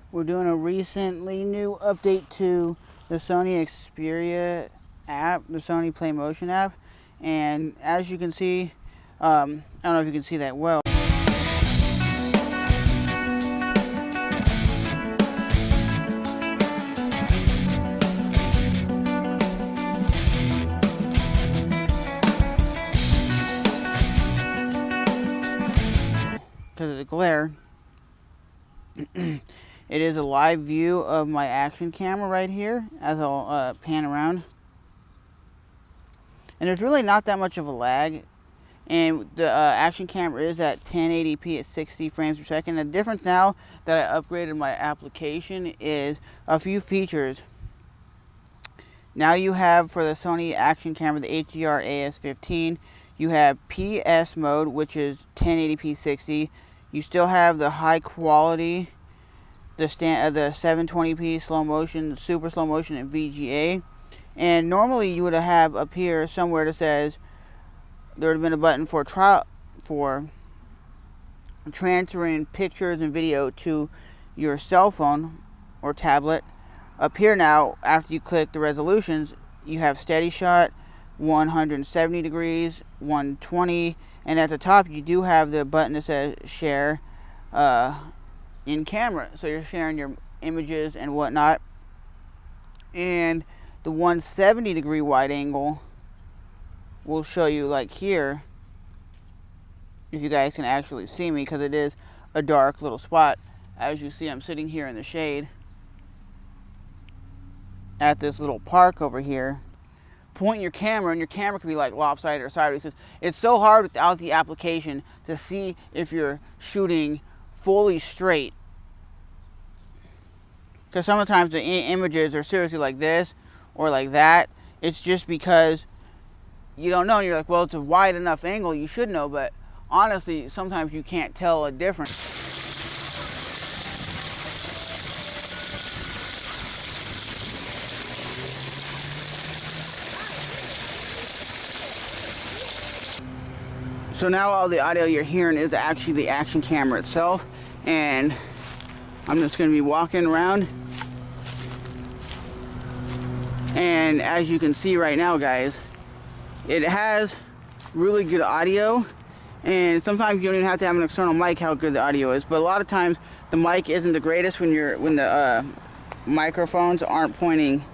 We're doing a recently new update to the Sony Xperia app, the Sony Play Motion app, and as you can see, I don't know if you can see that well. Because of the glare. It is a live view of my action camera right here as I'll pan around. And there's really not that much of a lag. And the action camera is at 1080p at 60 frames per second. The difference now that I upgraded my application is a few features. Now you have, for the Sony action camera, the HDR as-15, you have PS mode, which is 1080p 60. You still have the high quality, the 720p slow motion, super slow motion, and VGA. And normally you would have up here somewhere that says there would have been a button for transferring pictures and video to your cell phone or tablet. Up here now, after you click the resolutions, you have steady shot, 170 degrees, 120, and at the top you do have the button that says share in camera, so you're sharing your images and whatnot. And the 170 degree wide angle will show you, like here, if you guys can actually see me, because it is a dark little spot. As you see, I'm sitting here in the shade at this little park over here. Point your camera, and your camera can be like lopsided or sideways. It's so hard without the application to see if you're shooting fully straight, because sometimes the images are seriously like this or like that. It's just because you don't know, and you're like, well, it's a wide enough angle, you should know, but honestly sometimes you can't tell a difference. So now all the audio you're hearing is actually the action camera itself, and I'm just going to be walking around. And as you can see right now, guys, it has really good audio, and sometimes you don't even have to have an external mic how good the audio is, but a lot of times the mic isn't the greatest when the microphones aren't pointing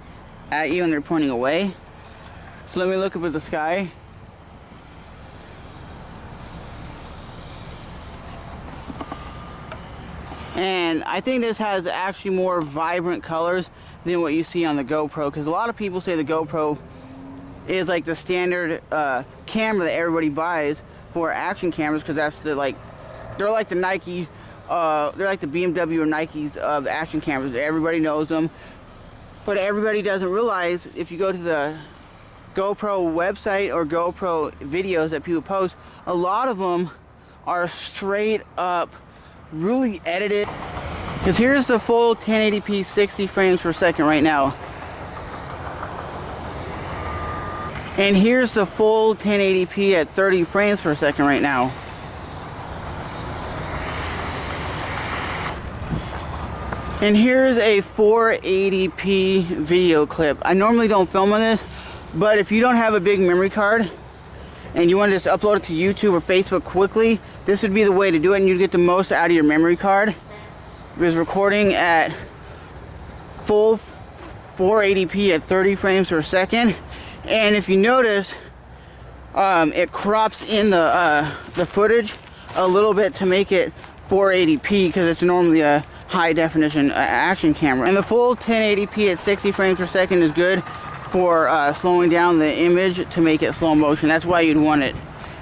at you and they're pointing away. So let me look up at the sky. And I think this has actually more vibrant colors than what you see on the GoPro, because a lot of people say the GoPro is like the standard camera that everybody buys for action cameras, because that's they're like the Nike, they're like the BMW or Nikes of action cameras. Everybody knows them, but everybody doesn't realize, if you go to the GoPro website or GoPro videos that people post, a lot of them are straight up really edited. Because here's the full 1080p 60 frames per second right now, and here's the full 1080p at 30 frames per second right now. And here's a 480p video clip. I normally don't film on this, but if you don't have a big memory card and you want to just upload it to YouTube or Facebook quickly, this would be the way to do it, and you'd get the most out of your memory card. It was recording at full 480p at 30 frames per second, and if you notice, it crops in the footage a little bit to make it 480p, because it's normally a high definition action camera. And the full 1080p at 60 frames per second is good for slowing down the image to make it slow motion. That's why you'd want it.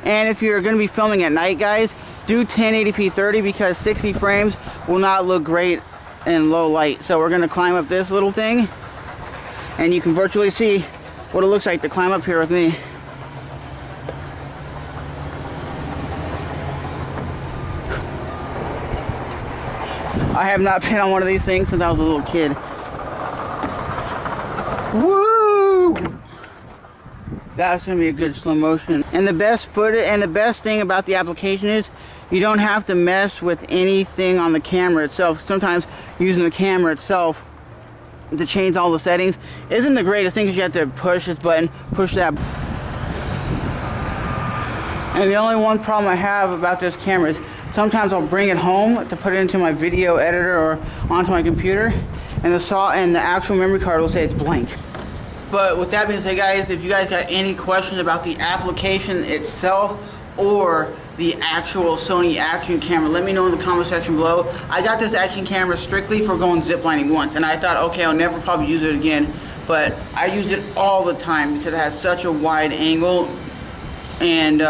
And if you're going to be filming at night, guys, do 1080p 30, because 60 frames will not look great in low light. So we're going to climb up this little thing, and you can virtually see what it looks like to climb up here with me. I have not been on one of these things since I was a little kid. Woo! That's gonna be a good slow motion. And the best footage and the best thing about the application is you don't have to mess with anything on the camera itself. Sometimes using the camera itself to change all the settings isn't the greatest thing, because you have to push this button, push that. And the only one problem I have about this camera is sometimes I'll bring it home to put it into my video editor or onto my computer, and the actual memory card will say it's blank. But with that being said, guys, if you guys got any questions about the application itself or the actual Sony action camera, let me know in the comment section below. I got this action camera strictly for going ziplining once, and I thought, okay, I'll never probably use it again, but I use it all the time because it has such a wide angle, and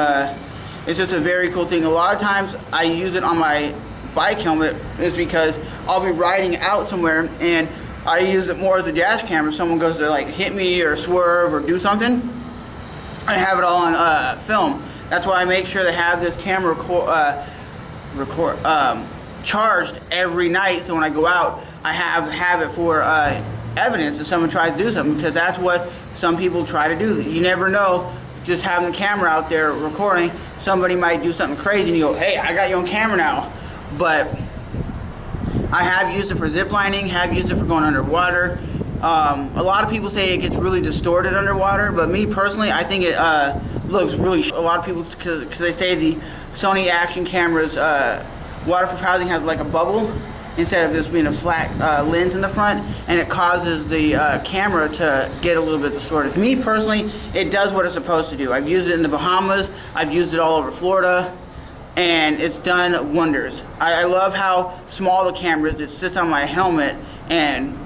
it's just a very cool thing. A lot of times I use it on my bike helmet is because I'll be riding out somewhere and I use it more as a dash camera. Someone goes to like hit me or swerve or do something, I have it all on film. That's why I make sure to have this camera charged every night, so when I go out I have it for evidence if someone tries to do something, because that's what some people try to do. You never know, just having the camera out there recording, somebody might do something crazy and you go, hey, I got you on camera now. But I have used it for ziplining, have used it for going underwater. A lot of people say it gets really distorted underwater, but me personally, I think it looks really, a lot of people, because they say the Sony action cameras waterproof housing has like a bubble instead of just being a flat lens in the front, and it causes the camera to get a little bit distorted. Me personally, it does what it's supposed to do. I've used it in the Bahamas, I've used it all over Florida, and it's done wonders. I love how small the camera is. It sits on my helmet, and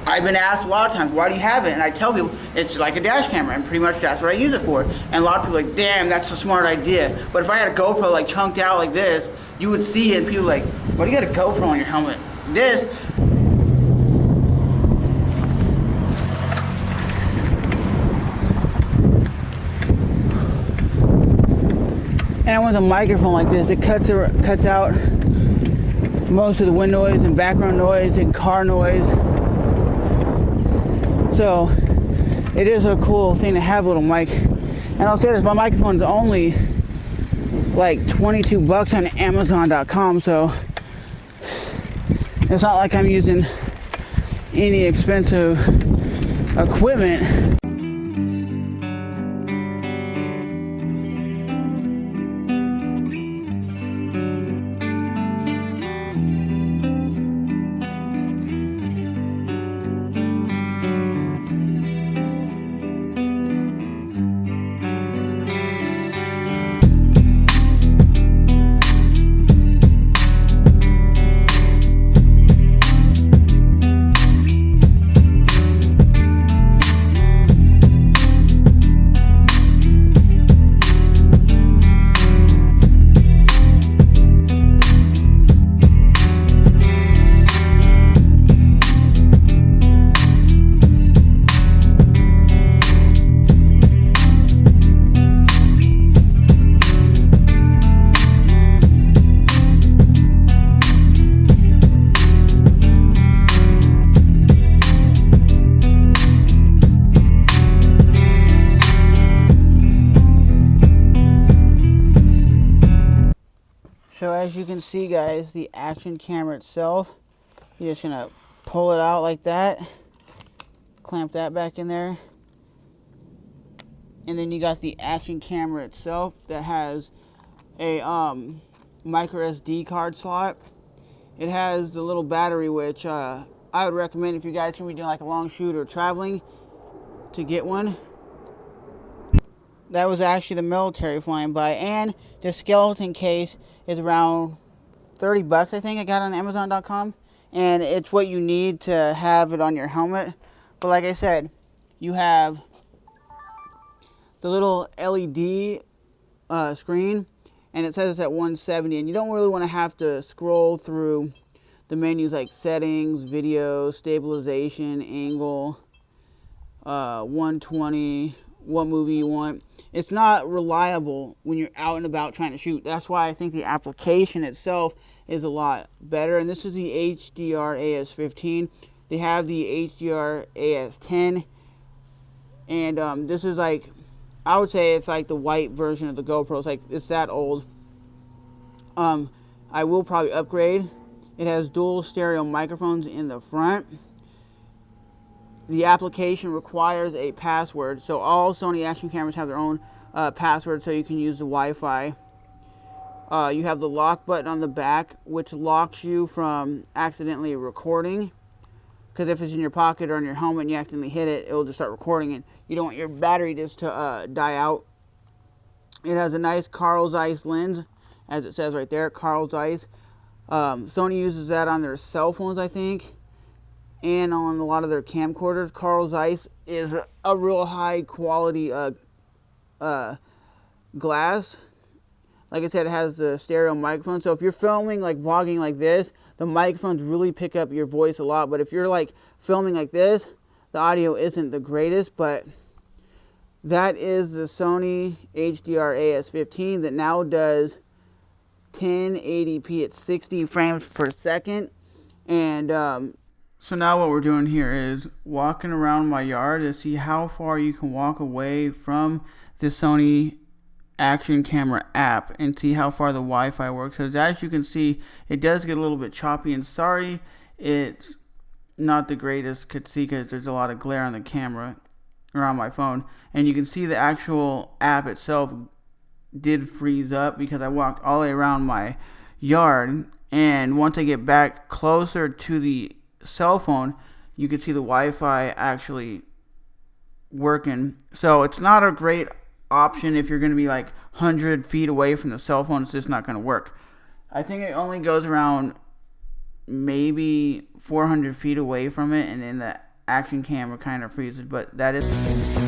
I've been asked a lot of times, why do you have it? And I tell people, it's like a dash camera, and pretty much that's what I use it for. And a lot of people are like, damn, that's a smart idea. But if I had a GoPro like chunked out like this, you would see it, and people are like, why do you got a GoPro on your helmet? This, and with a microphone like this, it cuts out most of the wind noise and background noise and car noise. So it is a cool thing to have a little mic. And I'll say this, my microphone is only like $22 on Amazon.com, so it's not like I'm using any expensive equipment. So as you can see, guys, the action camera itself, you're just gonna pull it out like that, clamp that back in there, and then you got the action camera itself that has a micro SD card slot. It has the little battery, which I would recommend if you guys can be doing like a long shoot or traveling to get one. That was actually the military flying by, and the skeleton case is around $30, I think I got on Amazon.com, and it's what you need to have it on your helmet. But like I said, you have the little LED screen, and it says it's at 170, and you don't really want to have to scroll through the menus like settings, video, stabilization, angle, 120, what movie you want. It's not reliable when you're out and about trying to shoot. That's why I think the application itself is a lot better. And this is the HDR as-15. They have the HDR as-10. And this is like, I would say it's like the white version of the GoPro. It's that old. I will probably upgrade. It has dual stereo microphones in the front. The application requires a password, so all Sony action cameras have their own password, so you can use the Wi-Fi. You have the lock button on the back, which locks you from accidentally recording. Because if it's in your pocket or in your helmet and you accidentally hit it, it'll just start recording, and you don't want your battery just to die out. It has a nice Carl Zeiss lens, as it says right there, Carl Zeiss. Sony uses that on their cell phones, I think, and on a lot of their camcorders. Carl Zeiss is a real high quality glass. Like I said, it has the stereo microphone. So if you're filming, like vlogging like this, the microphones really pick up your voice a lot. But if you're like filming like this, the audio isn't the greatest. But that is the Sony HDR as-15 that now does 1080p at 60 frames per second. And so now what we're doing here is walking around my yard to see how far you can walk away from the Sony action camera app and see how far the Wi-Fi works. Because as you can see, it does get a little bit choppy, and sorry it's not the greatest could see because there's a lot of glare on the camera or on my phone. And you can see the actual app itself did freeze up because I walked all the way around my yard, and once I get back closer to the cell phone, you can see the Wi-Fi actually working. So it's not a great option if you're going to be like 100 feet away from the cell phone. It's just not going to work. I think it only goes around maybe 400 feet away from it, and then the action camera kind of freezes, but that is the case.